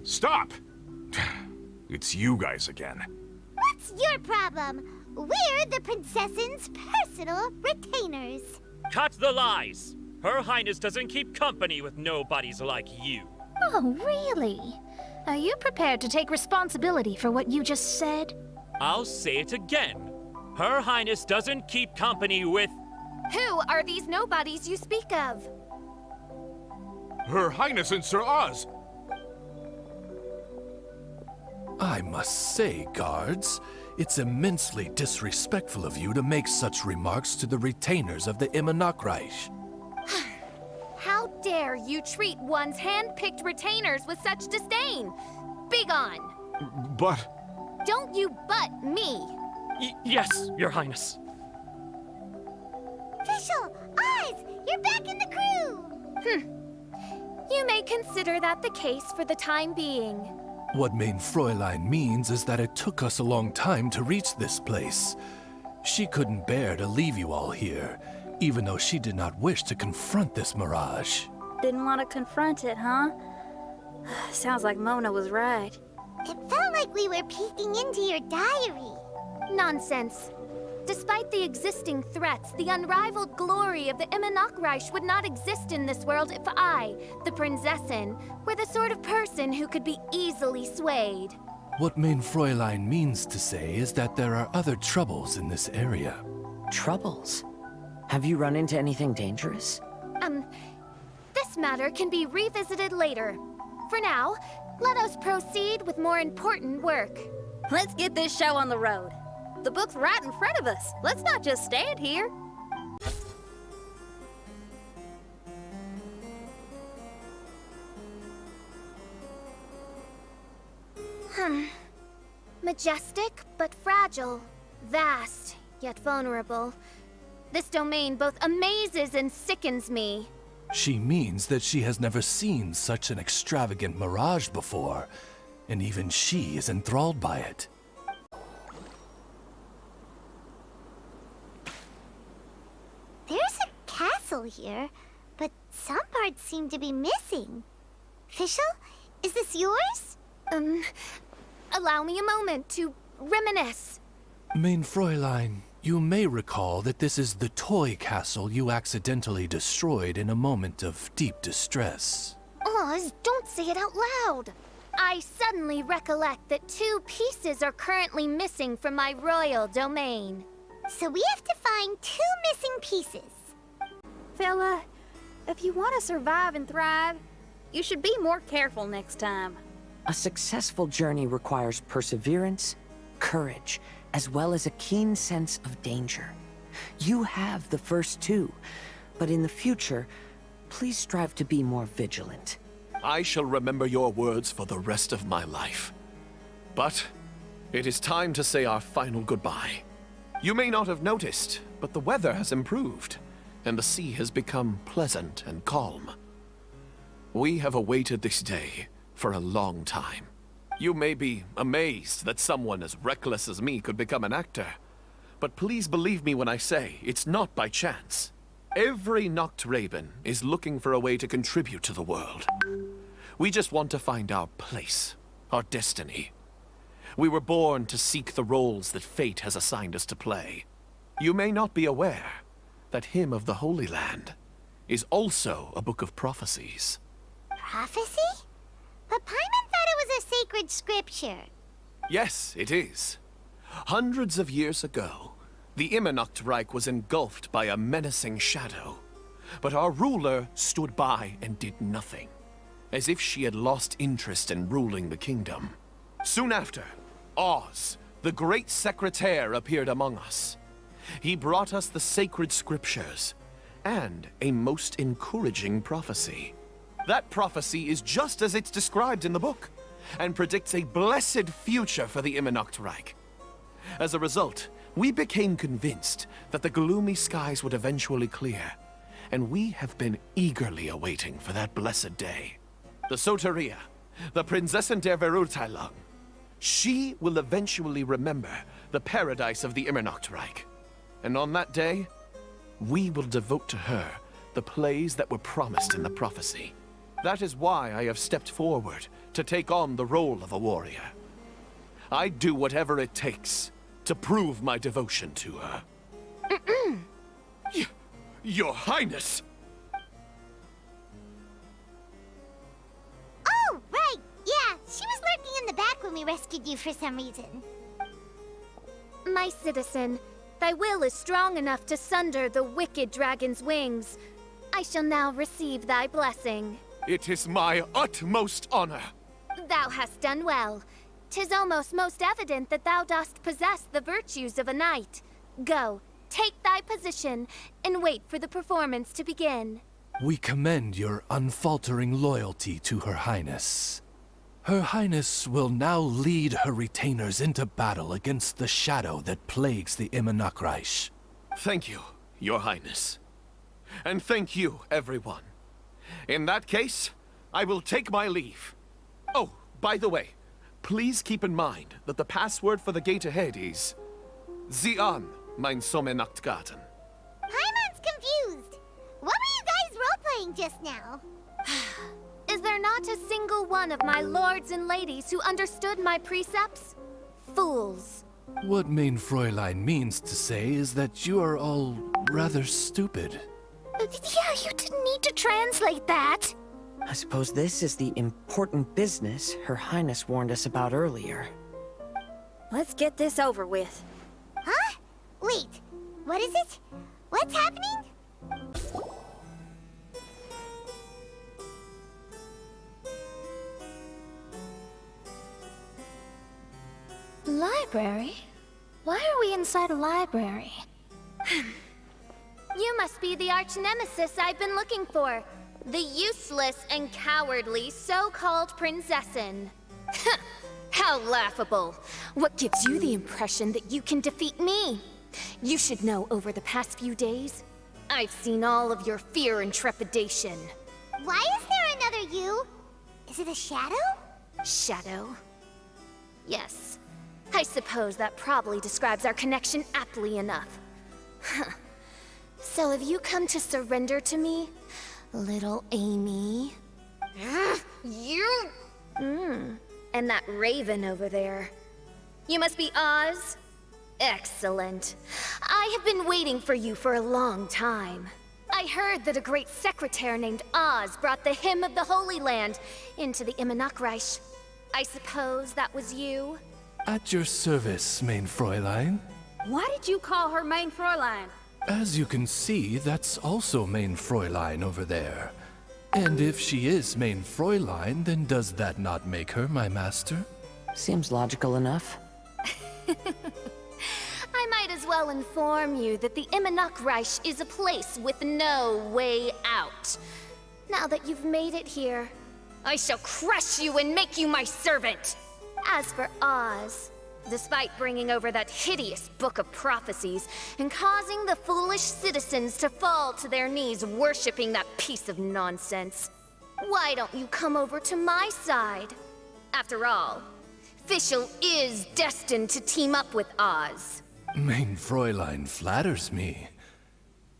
Stop! It's you guys again. What's your problem? We're the princess's personal retainers. Cut the lies! Her Highness doesn't keep company with nobodies like you. Oh, really? Are you prepared to take responsibility for what you just said? I'll say it again. Her Highness doesn't keep company with... Who are these nobodies you speak of? Her Highness and Sir Oz! I must say, guards, it's immensely disrespectful of you to make such remarks to the retainers of the Immernachtreich. How dare you treat one's hand-picked retainers with such disdain? Begone! But... Don't you butt me! Yes, Your Highness. Official, Oz, you're back in the crew! You may consider that the case for the time being. What Mein Fräulein means is that it took us a long time to reach this place. She couldn't bear to leave you all here, even though she did not wish to confront this mirage. Didn't want to confront it, huh? Sounds like Mona was right. It felt like we were peeking into your diary. Nonsense. Despite the existing threats, the unrivaled glory of the Immernachtreich would not exist in this world if I, the Prinzessin, were the sort of person who could be easily swayed. What Mein Fräulein means to say is that there are other troubles in this area. Troubles? Have you run into anything dangerous? This matter can be revisited later. For now, let us proceed with more important work. Let's get this show on the road. The book's right in front of us. Let's not just stand here. Majestic, but fragile. Vast, yet vulnerable. This domain both amazes and sickens me. She means that she has never seen such an extravagant mirage before, and even she is enthralled by it. There's a castle here, but some parts seem to be missing. Official, is this yours? Allow me a moment to reminisce. Mein Fräulein, you may recall that this is the toy castle you accidentally destroyed in a moment of deep distress. Oz, don't say it out loud. I suddenly recollect that 2 pieces are currently missing from my royal domain. So we have to find 2 missing pieces. Fella, if you want to survive and thrive, you should be more careful next time. A successful journey requires perseverance, courage, as well as a keen sense of danger. You have the first 2, but in the future, please strive to be more vigilant. I shall remember your words for the rest of my life. But it is time to say our final goodbye. You may not have noticed, but the weather has improved, and the sea has become pleasant and calm. We have awaited this day for a long time. You may be amazed that someone as reckless as me could become an actor, but please believe me when I say it's not by chance. Every Nachtraben is looking for a way to contribute to the world. We just want to find our place, our destiny. We were born to seek the roles that fate has assigned us to play. You may not be aware that Hymn of the Holy Land is also a book of prophecies. Prophecy? But Paimon thought it was a sacred scripture. Yes, it is. Hundreds of years ago, the Immernachtreich was engulfed by a menacing shadow. But our ruler stood by and did nothing, as if she had lost interest in ruling the kingdom. Soon after, Oz, the great secretaire, appeared among us. He brought us the sacred scriptures and a most encouraging prophecy. That prophecy is just as it's described in the book, and predicts a blessed future for the Immernachtreich. As a result, we became convinced that the gloomy skies would eventually clear, and we have been eagerly awaiting for that blessed day. The Soteria, the Prinzessin der Verurteilung, she will eventually remember the paradise of the Immernachtreich. And on that day, we will devote to her the plays that were promised in the prophecy. That is why I have stepped forward to take on the role of a warrior. I'd do whatever it takes to prove my devotion to her. Your Highness! Oh, right! Yeah, she was lurking in the back when we rescued you for some reason. My citizen, thy will is strong enough to sunder the wicked dragon's wings. I shall now receive thy blessing. It is my utmost honor. Thou hast done well. 'Tis almost most evident that thou dost possess the virtues of a knight. Go, take thy position, and wait for the performance to begin. We commend your unfaltering loyalty to Her Highness. Her Highness will now lead her retainers into battle against the shadow that plagues the Immernachtreich. Thank you, Your Highness. And thank you, everyone. In that case, I will take my leave. Oh, by the way, please keep in mind that the password for the gate ahead is Zian, mein Sommernachtgarten. Paimon's confused. What were you guys role-playing just now? Is there not a single one of my lords and ladies who understood my precepts? Fools. What Mein Fräulein means to say is that you are all rather stupid. Yeah, you didn't need to translate that. I suppose this is the important business Her Highness warned us about earlier. Let's get this over with. Huh? Wait, what is it? What's happening? Library? Why are we inside a library? You must be the arch-nemesis I've been looking for. The useless and cowardly so-called Prinzessin. How laughable. What gives you the impression that you can defeat me? You should know over the past few days, I've seen all of your fear and trepidation. Why is there another you? Is it a shadow? Shadow? Yes. I suppose that probably describes our connection aptly enough. So have you come to surrender to me, little Amy? You? And that raven over there. You must be Oz? Excellent. I have been waiting for you for a long time. I heard that a great secretary named Oz brought the hymn of the Holy Land into the Immernachtreich. I suppose that was you? At your service, Mein Fräulein. Why did you call her Mein Fräulein? As you can see, that's also Mein Fräulein over there. And if she is Mein Fräulein, then does that not make her my master? Seems logical enough. I might as well inform you that the Immernachtreich is a place with no way out. Now that you've made it here, I shall crush you and make you my servant! As for Oz, despite bringing over that hideous book of prophecies and causing the foolish citizens to fall to their knees worshipping that piece of nonsense, why don't you come over to my side? After all, Fischl is destined to team up with Oz. Mein Fräulein flatters me.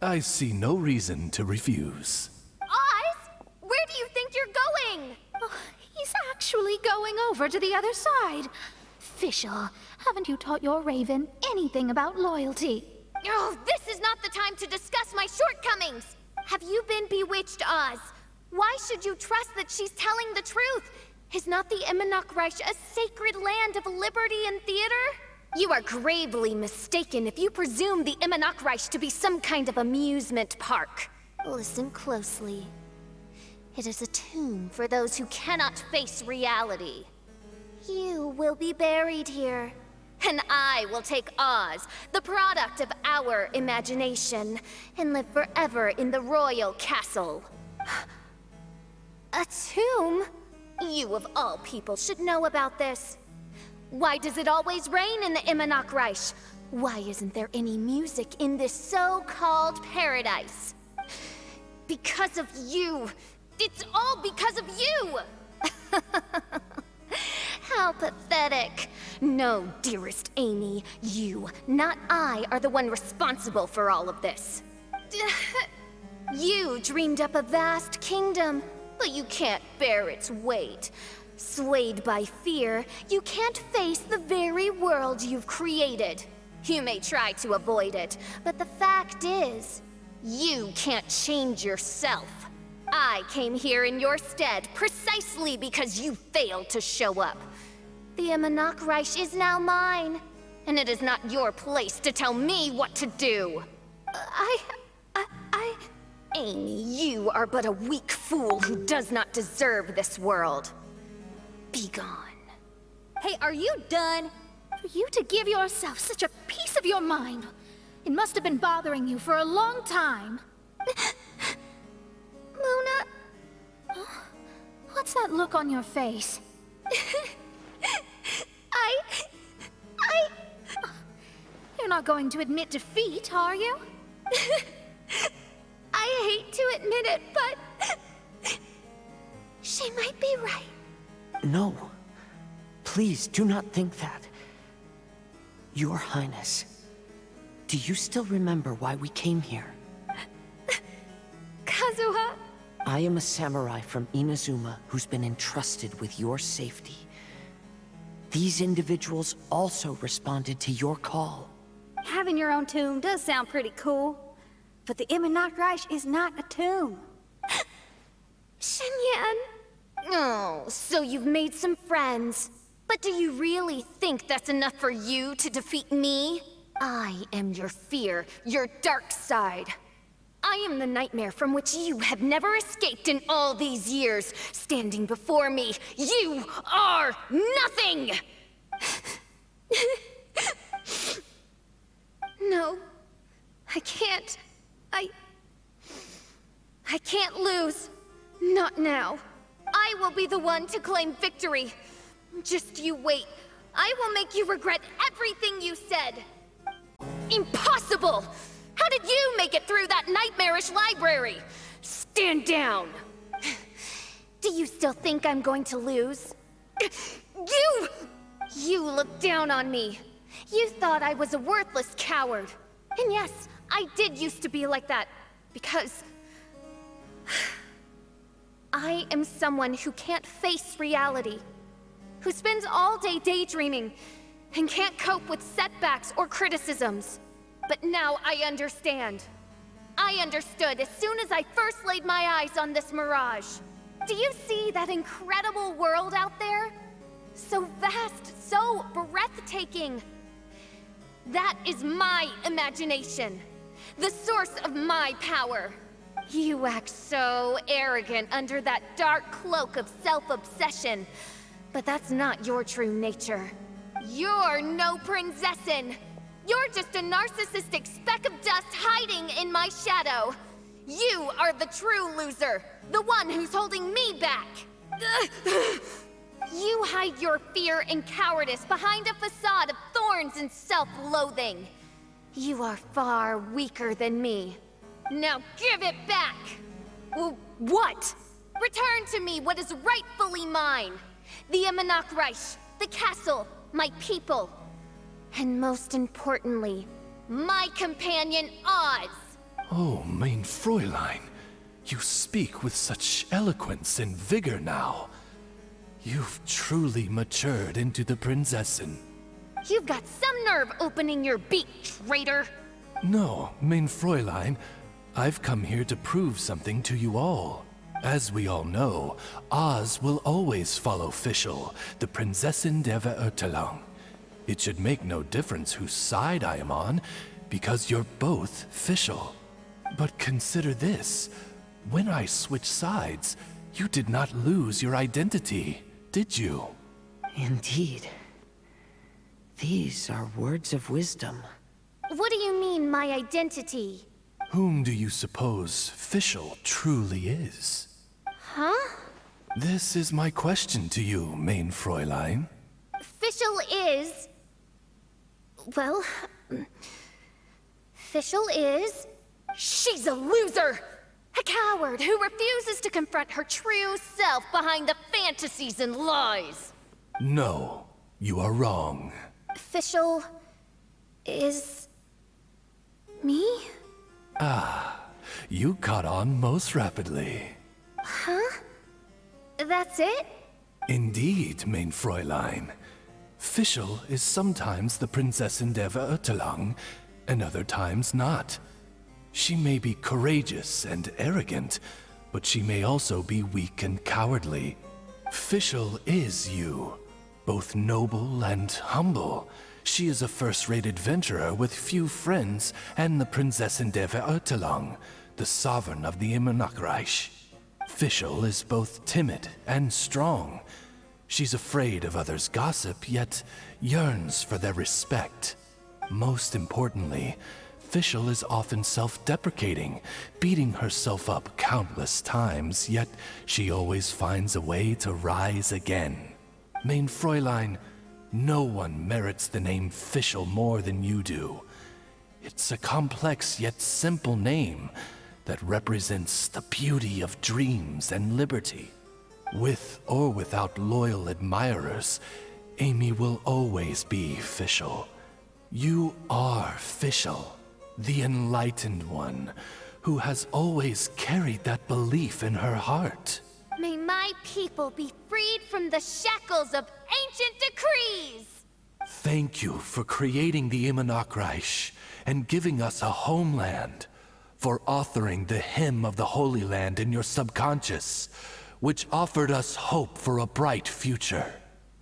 I see no reason to refuse. Oz? Where do you think you're going? He's actually going over to the other side. Fischl, haven't you taught your raven anything about loyalty? Oh, this is not the time to discuss my shortcomings! Have you been bewitched, Oz? Why should you trust that she's telling the truth? Is not the Immernachtreich a sacred land of liberty and theater? You are gravely mistaken if you presume the Immernachtreich to be some kind of amusement park. Listen closely. It is a tomb for those who cannot face reality. You will be buried here, and I will take Oz, the product of our imagination, and live forever in the royal castle. A tomb? You of all people should know about this. Why does it always rain in the Immernachtreich? Why isn't there any music in this so-called paradise? Because of you! It's all because of you! How pathetic. No, dearest Amy, you, not I, are the one responsible for all of this. You dreamed up a vast kingdom, but you can't bear its weight. Swayed by fear, you can't face the very world you've created. You may try to avoid it, but the fact is, you can't change yourself. I came here in your stead precisely because you failed to show up. The Immernachtreich is now mine, and it is not your place to tell me what to do. Amy, you are but a weak fool who does not deserve this world. Be gone. Hey, are you done? For you to give yourself such a piece of your mind, it must have been bothering you for a long time. Luna? What's that look on your face? You're not going to admit defeat, are you? I hate to admit it, but she might be right. No. Please do not think that. Your Highness, do you still remember why we came here? Kazuha? I am a samurai from Inazuma who's been entrusted with your safety. These individuals also responded to your call. Having your own tomb does sound pretty cool, but the Immernachtreich is not a tomb. Shenyan? Oh, so you've made some friends. But do you really think that's enough for you to defeat me? I am your fear, your dark side. I am the nightmare from which you have never escaped in all these years. Standing before me, you are nothing! No, I can't. I can't lose. Not now. I will be the one to claim victory. Just you wait. I will make you regret everything you said. Impossible! How did you make it through that nightmarish library? Stand down! Do you still think I'm going to lose? You looked down on me. You thought I was a worthless coward. And yes, I did used to be like that, because I am someone who can't face reality, who spends all day daydreaming, and can't cope with setbacks or criticisms. But now I understand. I understood as soon as I first laid my eyes on this mirage. Do you see that incredible world out there? So vast, so breathtaking. That is my imagination, the source of my power. You act so arrogant under that dark cloak of self-obsession, but that's not your true nature. You're no prinzessin. You're just a narcissistic speck of dust hiding in my shadow. You are the true loser, the one who's holding me back. You hide your fear and cowardice behind a facade of thorns and self-loathing. You are far weaker than me. Now give it back! What? Return to me what is rightfully mine. The Immernachtreich, the castle, my people. And most importantly, my companion Oz. Oh, mein Fräulein, you speak with such eloquence and vigor now. You've truly matured into the Prinzessin. You've got some nerve opening your beak, traitor! No, mein Fräulein, I've come here to prove something to you all. As we all know, Oz will always follow Fischl, the Prinzessin der Verurteilung. It should make no difference whose side I am on, because you're both Fischl. But consider this. When I switched sides, you did not lose your identity, did you? Indeed. These are words of wisdom. What do you mean, my identity? Whom do you suppose Fischl truly is? Huh? This is my question to you, mein Fräulein. Fischl is... Well... Fischl is... She's a loser! A coward who refuses to confront her true self behind the fantasies and lies! No, you are wrong. Fischl... is... me? You caught on most rapidly. Huh? That's it? Indeed, mein Fräulein. Fischl is sometimes the Prinzessin der Verurteilung, and other times not. She may be courageous and arrogant, but she may also be weak and cowardly. Fischl is you, both noble and humble. She is a first-rate adventurer with few friends and the Prinzessin der Verurteilung, the sovereign of the Immernachtreich. Fischl is both timid and strong. She's afraid of others' gossip, yet yearns for their respect. Most importantly, Fischl is often self-deprecating, beating herself up countless times, yet she always finds a way to rise again. Mein Fräulein, no one merits the name Fischl more than you do. It's a complex yet simple name that represents the beauty of dreams and liberty. With or without loyal admirers, Amy will always be Fischl. You are Fischl, the enlightened one, who has always carried that belief in her heart. May my people be freed from the shackles of ancient decrees! Thank you for creating the Immernachtreich and giving us a homeland, for authoring the hymn of the Holy Land in your subconscious, which offered us hope for a bright future.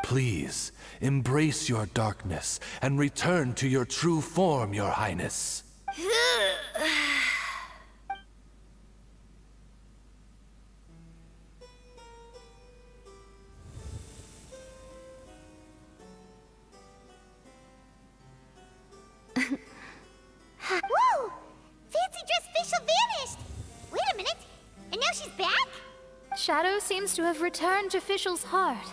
Please, embrace your darkness and return to your true form, Your Highness. Whoa! Fancy dress Fischl vanished! Wait a minute, and now she's back? Shadow seems to have returned to Fischl's heart,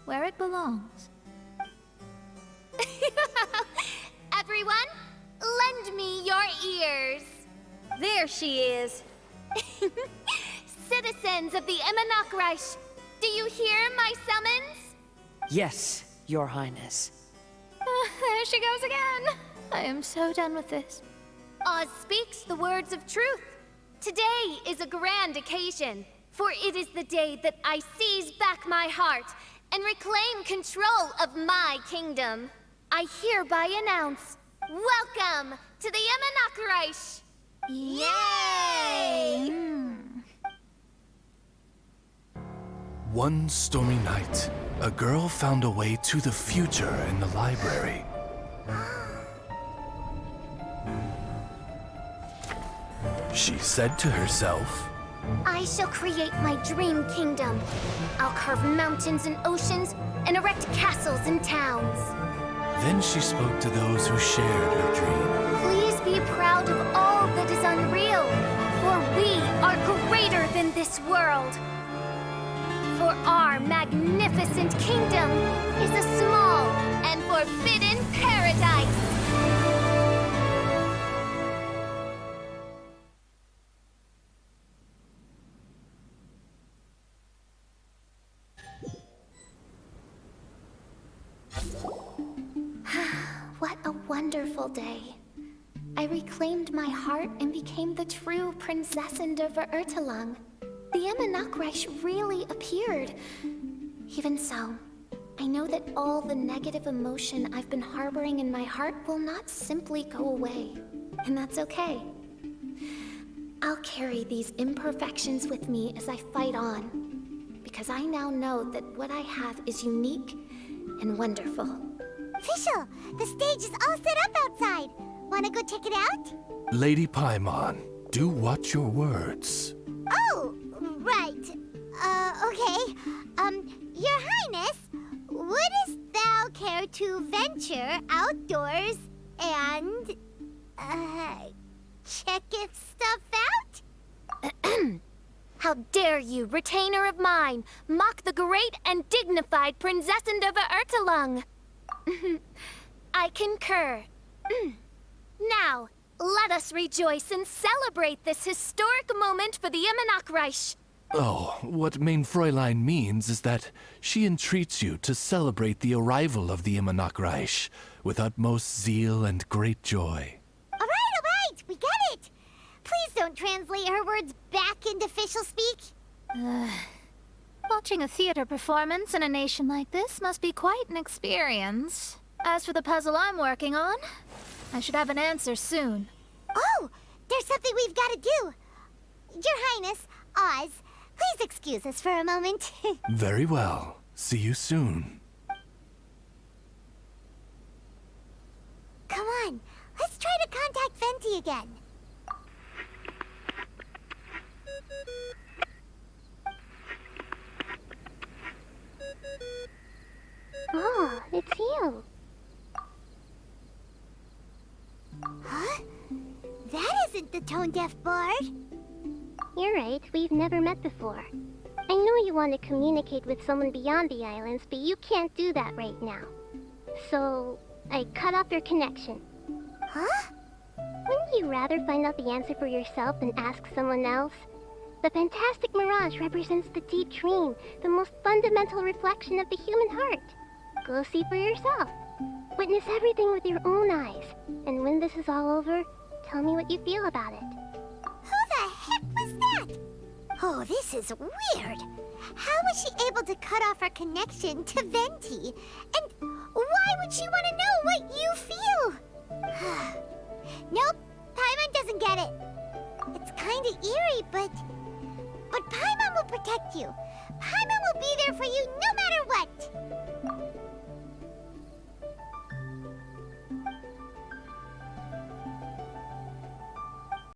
where it belongs. Everyone, lend me your ears. There she is. Citizens of the Immernachtreich, do you hear my summons? Yes, Your Highness. There she goes again. I am so done with this. Oz speaks the words of truth. Today is a grand occasion, for it is the day that I seize back my heart and reclaim control of my kingdom. I hereby announce, welcome to the Immernachtreich! Yay! One stormy night, a girl found a way to the future in the library. She said to herself, I shall create my dream kingdom. I'll carve mountains and oceans and erect castles and towns. then she spoke to those who shared her dream. Please be proud of all that is unreal, for we are greater than this world. For our magnificent kingdom is a small and forbidden paradise. What a wonderful day. I reclaimed my heart and became the true Prinzessin der Verurteilung. The Immernachtreich really appeared. Even so, I know that all the negative emotion I've been harboring in my heart will not simply go away. And that's okay. I'll carry these imperfections with me as I fight on. Because I now know that what I have is unique and wonderful. Fischl, the stage is all set up outside. Wanna go check it out? Lady Paimon, do watch your words. Oh, right. Okay. Your Highness, wouldst thou care to venture outdoors and, check if stuff out? How dare you, retainer of mine, mock the great and dignified Prinzessin der Verurteilung? I concur. Now, let us rejoice and celebrate this historic moment for the Immernachtreich. Oh, what Mein Fräulein means is that she entreats you to celebrate the arrival of the Immernachtreich with utmost zeal and great joy. All right, we get it. Please don't translate her words back into Fischl speak. Watching a theater performance in a nation like this must be quite an experience. As for the puzzle I'm working on, I should have an answer soon. Oh, there's something we've got to do. Your Highness, Oz, please excuse us for a moment. Very well. See you soon. Come on, let's try to contact Venti again. Oh, it's you. Huh? That isn't the tone-deaf bard. You're right, we've never met before. I know you want to communicate with someone beyond the islands, but you can't do that right now. So, I cut off your connection. Huh? Wouldn't you rather find out the answer for yourself than ask someone else? The fantastic mirage represents the deep dream, the most fundamental reflection of the human heart. Go see for yourself. Witness everything with your own eyes. And when this is all over, tell me what you feel about it. Who the heck was that? Oh, this is weird. How was she able to cut off her connection to Venti? And why would she want to know what you feel? Nope, Paimon doesn't get it. It's kinda eerie, but Paimon will protect you. Paimon will be there for you